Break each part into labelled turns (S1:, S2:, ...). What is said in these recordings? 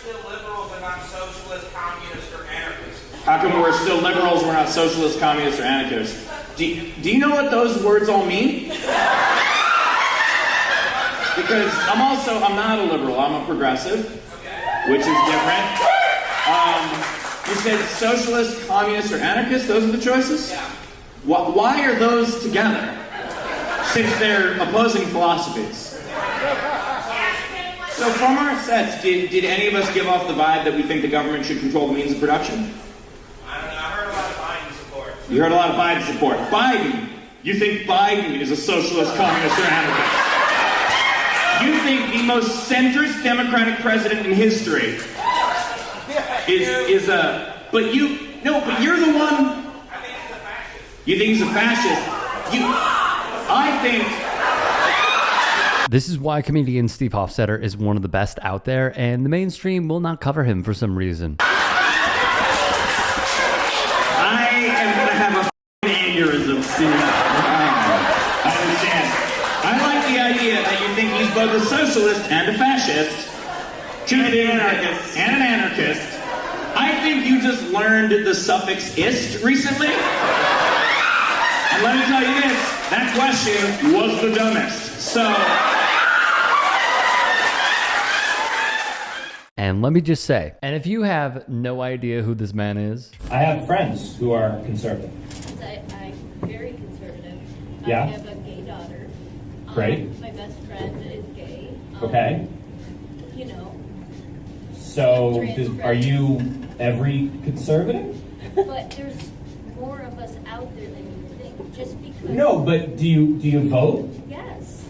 S1: still liberals and not socialist, communist, or anarchists?
S2: How come we're still liberals and we're not socialists, communists, or anarchists? Do you know what those words all mean? Because I'm not a liberal, I'm a progressive, which is different. You said socialist, communist, or anarchist, those are the choices?
S1: Yeah.
S2: Why are those together? Since they're opposing philosophies. So from our sets, did any of us give off the vibe that we think the government should control the means of production?
S1: I don't know, I heard a lot of Biden support.
S2: You heard a lot of Biden support. Biden! You think Biden is a socialist, communist, or anarchist? You think the most centrist Democratic president in history is a... But you're the one...
S1: I think he's a fascist.
S2: You think he's a fascist? I think...
S3: This is why comedian Steve Hofstetter is one of the best out there, and the mainstream will not cover him for some reason.
S2: I am going to have a aneurysm soon. I understand. I like the idea that you think he's both a socialist and a fascist. And an anarchist. I think you just learned the suffix "ist" recently. And let me tell you this, that question was the dumbest. So...
S3: And let me just say, and if you have no idea who this man is...
S4: I have friends who are conservative.
S5: I'm very conservative.
S4: Yeah?
S5: I have a gay daughter.
S4: Great.
S5: My best friend is gay.
S4: Okay.
S5: You know.
S4: So, are you every conservative?
S5: But there's more of us out there than you think. Just because...
S4: No, but do you vote?
S5: Yes.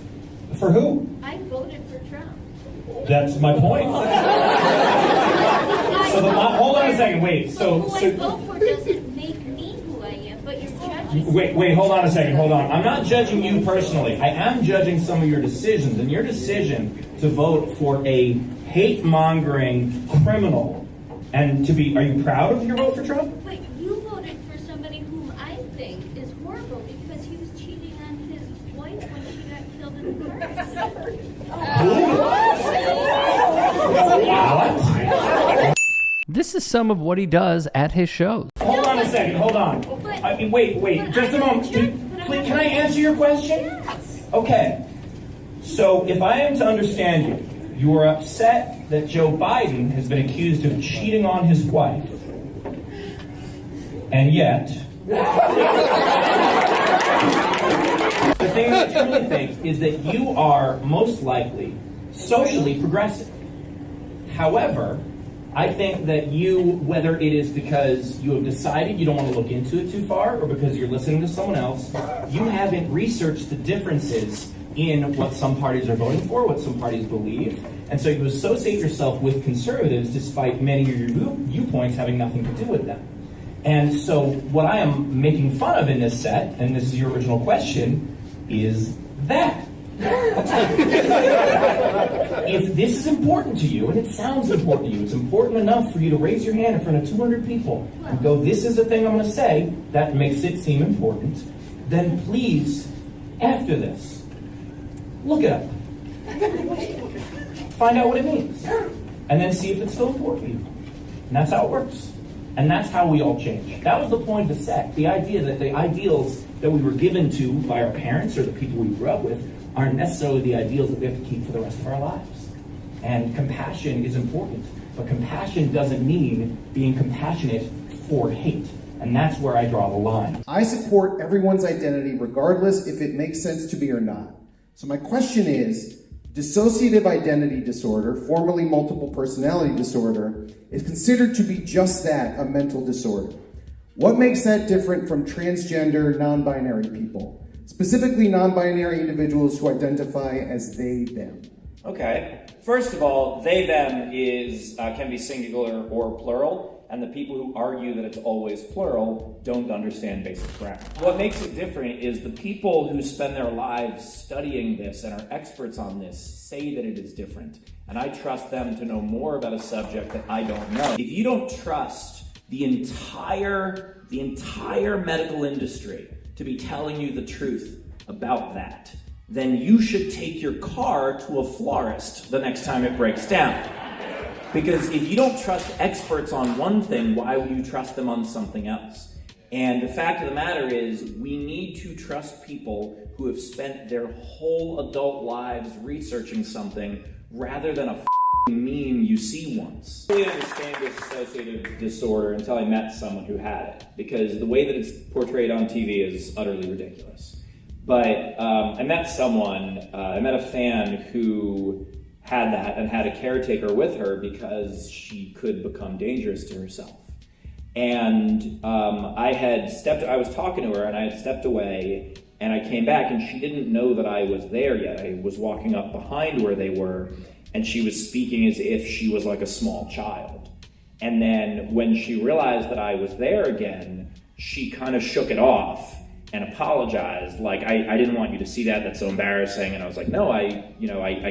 S4: For who?
S5: I voted for Trump.
S4: That's my point. So hold on a second, wait.
S5: Who I vote for doesn't make me who I am, but you're judging.
S4: Wait, hold on a second, hold on. I'm not judging you personally. I am judging some of your decisions, and your decision to vote for a hate-mongering criminal and are you proud of your vote for Trump?
S5: Wait, you voted for somebody whom I think is horrible because he was cheating on his wife when she got killed in the car accident.
S3: This is some of what he does at his shows.
S4: Hold on a second, hold on. Wait, just a moment. Can I answer your question?
S5: Yes.
S4: Okay. So if I am to understand you, you are upset that Joe Biden has been accused of cheating on his wife. And yet... The thing that I truly think is that you are most likely socially progressive. However, I think that whether it is because you have decided you don't want to look into it too far or because you're listening to someone else, you haven't researched the differences in what some parties are voting for, what some parties believe, and so you associate yourself with conservatives despite many of your viewpoints having nothing to do with them. And so what I am making fun of in this set, and this is your original question, is that. If this is important to you, and it sounds important to you, it's important enough for you to raise your hand in front of 200 people and go, this is the thing I'm going to say, that makes it seem important, then please, after this, look it up. Find out what it means. And then see if it's still important to you. And that's how it works. And that's how we all change. That was the point of the set. The idea that the ideals that we were given to by our parents or the people we grew up with aren't necessarily the ideals that we have to keep for the rest of our lives. And compassion is important. But compassion doesn't mean being compassionate for hate. And that's where I draw the line.
S6: I support everyone's identity regardless if it makes sense to me or not. So my question is, dissociative identity disorder, formerly multiple personality disorder, is considered to be just that, a mental disorder. What makes that different from transgender, non-binary people? Specifically non-binary individuals who identify as they, them.
S7: Okay. First of all, they, them can be singular or plural, and the people who argue that it's always plural don't understand basic grammar. What makes it different is the people who spend their lives studying this and are experts on this say that it is different. And I trust them to know more about a subject that I don't know. If you don't trust the entire medical industry to be telling you the truth about that, then you should take your car to a florist the next time it breaks down.
S4: Because if you don't trust experts on one thing, why would you trust them on something else? And the fact of the matter is, we need to trust people who have spent their whole adult lives researching something rather than a meme you see once. I didn't really understand dissociative disorder until I met someone who had it, because the way that it's portrayed on TV is utterly ridiculous. But I met a fan who had that and had a caretaker with her because she could become dangerous to herself. And I was talking to her and I had stepped away and I came back and she didn't know that I was there yet. I was walking up behind where they were and she was speaking as if she was like a small child. And then when she realized that I was there again, she kind of shook it off and apologized, like, I didn't want you to see that, that's so embarrassing. And I was like, no, I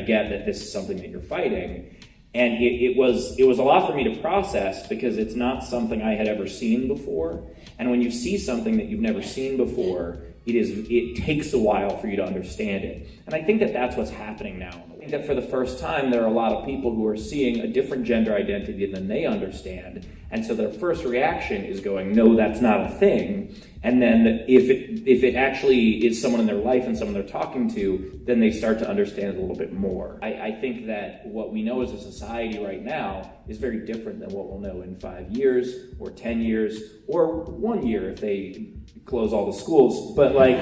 S4: get that this is something that you're fighting. And it was a lot for me to process because it's not something I had ever seen before. And when you see something that you've never seen before, it takes a while for you to understand it. And I think that that's what's happening now. I think that for the first time, there are a lot of people who are seeing a different gender identity than they understand. And so their first reaction is going, no, that's not a thing. And then if it actually is someone in their life and someone they're talking to, then they start to understand it a little bit more. I think that what we know as a society right now is very different than what we'll know in 5 years or 10 years or 1 year if they close all the schools. But like,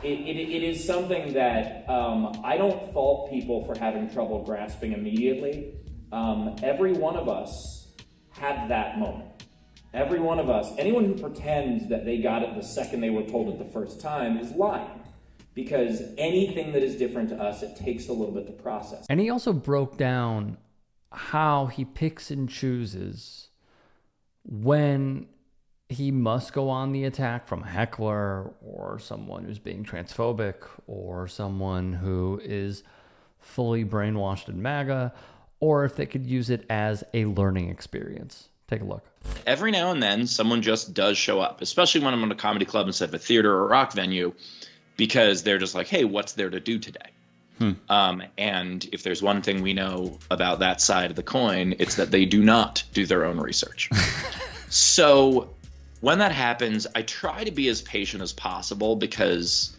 S4: it is something that I don't fault people for having trouble grasping immediately. Every one of us had that moment. Every one of us, anyone who pretends that they got it the second they were told it the first time is lying. Because anything that is different to us, it takes a little bit to process.
S3: And he also broke down how he picks and chooses when he must go on the attack from a heckler or someone who's being transphobic or someone who is fully brainwashed in MAGA, or if they could use it as a learning experience. Take a look.
S8: Every now and then, someone just does show up, especially when I'm in a comedy club instead of a theater or a rock venue, because they're just like, hey, what's there to do today? And if there's one thing we know about that side of the coin, it's that they do not do their own research. So when that happens, I try to be as patient as possible because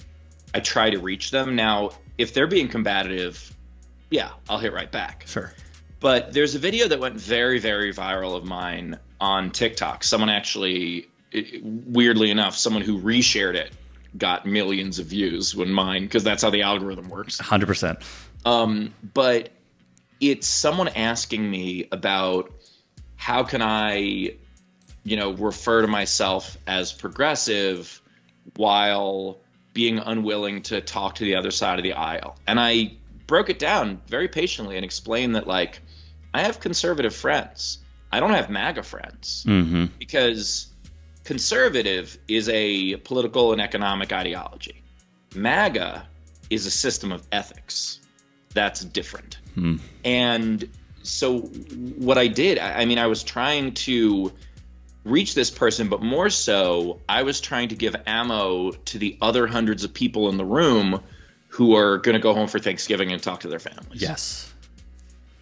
S8: I try to reach them. Now, if they're being combative, yeah, I'll hit right back.
S3: Sure.
S8: But there's a video that went very, very viral of mine on TikTok. Someone actually, weirdly enough, someone who reshared it got millions of views when mine, because that's how the algorithm works.
S3: 100%.
S8: But it's someone asking me about how can I, refer to myself as progressive while being unwilling to talk to the other side of the aisle. And I broke it down very patiently and explained that, like, I have conservative friends. I don't have MAGA friends because conservative is a political and economic ideology. MAGA is a system of ethics. That's different. And so what I did, I was trying to reach this person, but more so, I was trying to give ammo to the other hundreds of people in the room who are going to go home for Thanksgiving and talk to their families.
S3: Yes.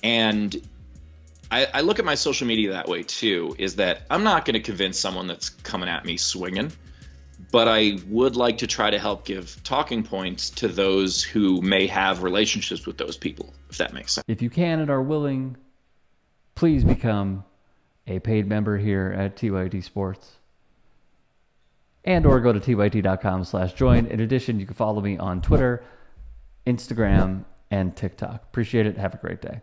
S8: And I look at my social media that way too, is that I'm not going to convince someone that's coming at me swinging, but I would like to try to help give talking points to those who may have relationships with those people, if that makes sense.
S3: If you can and are willing, please become a paid member here at TYT Sports. And or go to tyt.com/join. In addition, you can follow me on Twitter, Instagram, and TikTok. Appreciate it. Have a great day.